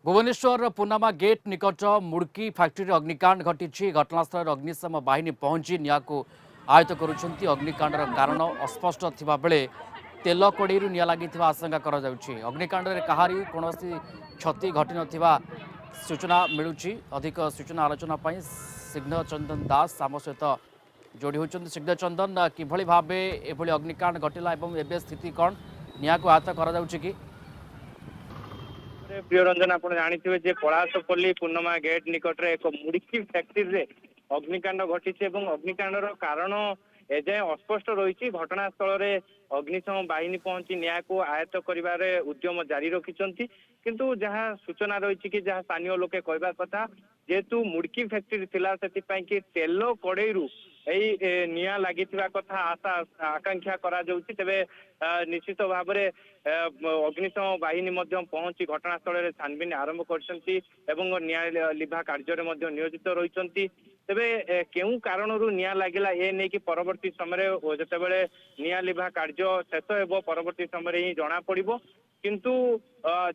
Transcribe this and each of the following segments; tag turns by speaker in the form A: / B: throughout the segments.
A: Bhubaneswar Purnima gate निकट मुड़की factory अग्निकांड घटी घटनास्थल अग्निशम बाहिनी पहुंची निया को आयत्त करुछंती। अग्निकांडर कारण अस्पष्ट थिबा बेले तेल कड़ेई निया लगी आशंका करा जाउछि। अग्निकांड रे कहारी कोनोसी क्षति घटी नथिबा सूचना मिलुछि। अधिक सूचना आलोचना पई सिग्न चंदन दास आम सहित जोड़ी होचंती। सिग्न चंदन किभଳି भाबे एभଳି अग्निकांड घटिला एवं एबे स्थिति कोन निया को आयत्त करा जाउछि कि
B: प्रिय रंजन आप जानते पलासपल्ली पूर्णमा गेट निकट में एक मुड़की फैक्ट्री रे अग्निकांड घटी अग्निकांडर कारण एजाए अस्पष्ट रही। घटनास्थल में अग्निशम बाहिनी पहुंची न्याय को आयत्त कर उद्यम जारी रखिंट किंतु जहाँ सूचना रही कि जहाँ स्थानीय लोके कहवा कथा जेहेतु मुड़की फैक्ट्री थिला कि तेल कड़ेई निया लगी कथा आशा आकांक्षा करा जाउछि। तेबे निश्चित भाव में अग्निशम बाहिनी पहुंची घटनास्थल में छानबीन आरंभ करछंती एवं निया लिभा कार्य में नियोजित रहिछंती। तेबे केउ कारणरू निया लागिला ए नै कि परवर्ती समय जेतेबेले निया लिभा कार्य शेष हेबो परवर्ती समय ही जना पड़िबो। किंतु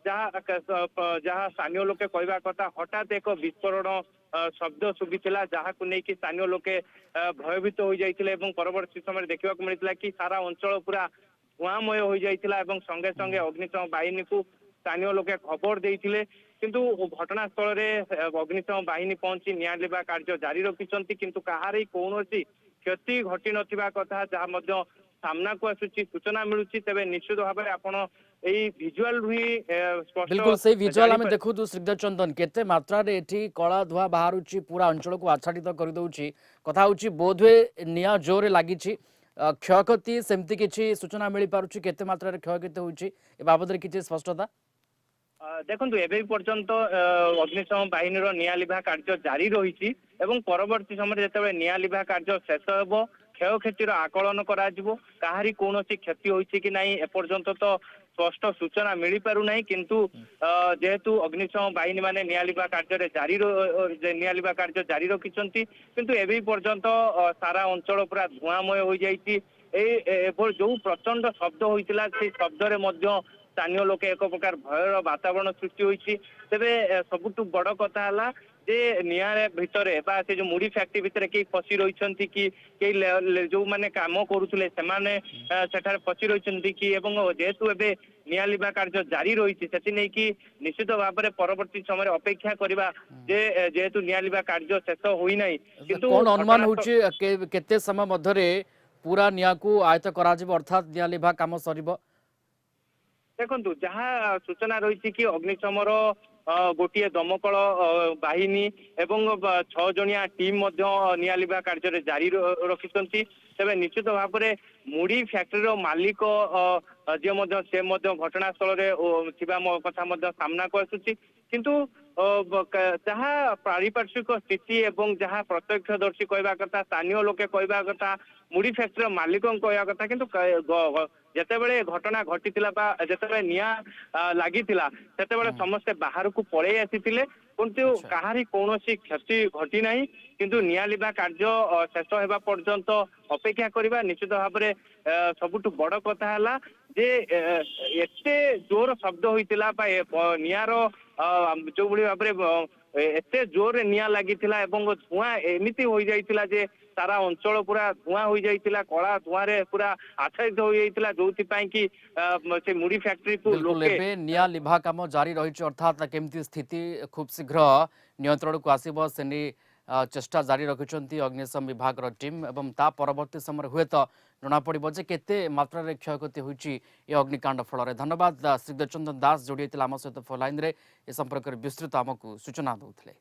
B: जहाँ स्थानीय लोके कहवा कथा हठात एक विस्फोरण शब्द शुभिला जहाँ को लेकिन स्थानीय लोके भयभीत हो जाइथिले एवं परवर्ती समय देखा मिलता कि सारा अंचल पूरा धुआंमय हो जाइथिला एवं संगे संगे अग्निशम बाहिनी को स्थानीय लोके खबर देइथिले। किंतु घटनास्थल में अग्निशम बाहिनी पहुंची निया लिभा कार्य जारी रखिंट किंतु कहार कौनसी क्षति घटी नथिबा कथा जहाँ सामना को आसुची सूचना मिलुची। तेबे निश्चित भाव में आपण एई विजुअल ही स्पष्ट
A: बिल्कुल से विजुअल आम देखु श्रीधर चंदन केते मात्रा रे एठी कला धुआ बाहरुची पूरा अंचल को आच्छादित कर दउची कथा होची बोधवे निया जोरे लागिची क्षयक्षति सेमती किछि सूचना मिली पारुची केते मात्रा रे क्षयक्षति होची ए बाबद रे किछि स्पष्टता
B: देखु एवं पर्यंत अग्निशम बाहिनी निया लिभा कार्य जारी रही परवर्ती समय जिते निया लिभा कार्य शेष हो क्षयक्षतिर आकलन करी कौन क्षति होती कि नहीं एपर्यंत तो स्पष्ट सूचना मिल पार ना किंतु जेहेतु अग्निशम बाहिनी माने निया लिभा कार्य जारी रखिंट किंतु एवं पर्यंत सारा अंचल पूरा धुआंमय हो जाइए। जो प्रचंड शब्द होता से शब्द स्थानीय लोके एक प्रकार भयर वातावरण सृष्टि होती। तेबे सबुठु बड़ कथा है जे निया भितर से जो मुड़ी फैक्ट्री भितर कई फसी रही कि जो माने काम करुले से फसी रही कि जेहेतु एबे निया लिभा कार्य जारी रही से निश्चित भाव में परवर्ती समय अपेक्षा करवा जेहेतु निया लिभा कार्य शेष होना किंतु
A: कौन अनुमान होची केते समय मध्यरे पूरा निया को आयत्त करा जिवो अर्थात निया लिभा काम सरिबो
B: देखु जहाँ सूचना रही कि अग्निशमर गोटे दमकल बाहिनी एवं 6 जणिया टीम निया लिभा कार्य जारी रखिंट। तेज निश्चित भाव में मुड़ी फैक्ट्री मालिक जे घटनास्थल कथा सामना को आसुची किंतु जहाँ पारिपार्श्विक स्थिति एवं जहाँ प्रत्यक्षदर्शी कहवा कथा स्थानीय लोके कहवा कथा मुड़ी फैक्ट्री मालिक कहवा कथा किंतु जेतेबेले घटना घटी जिते निया लगी से समस्ते बाहर को पलि आसी किंतु कहारी कौन क्षति घटी ना किंतु निया लिभा कार्य शेष होगा पर्यंत अपेक्षा करवा। निश्चित भाव में सबुठु बड़ कथा है जे एते जोर शब्द होता नियार जो भाव में एते जोर निया लगी धुआं एमती हो जाइतिला जे सारा अंचल पूरा धुआं हो जाइतिला कला धुआं रे पूरा आच्छादित हो जाइतिला जोथि पई कि से मुड़ी फैक्ट्री को
A: लोके निया लिभा काम जारी रही अर्थात केमती स्थिति खूब शीघ्र नियंत्रण को आसीबो सेनी चेष्टा जारी रखिंट अग्निशम विभाग टीम एवं ता परवर्ती समय हुए तो जना पड़ो जे केते मात्रा रे क्षयक्षति होईची ए अग्निकांड फल। धन्यवाद श्रीधर चंदन दास जोड़ी आम सहित फोन लाइन रे ए संपर्क में विस्तृत आमको सूचना दौले।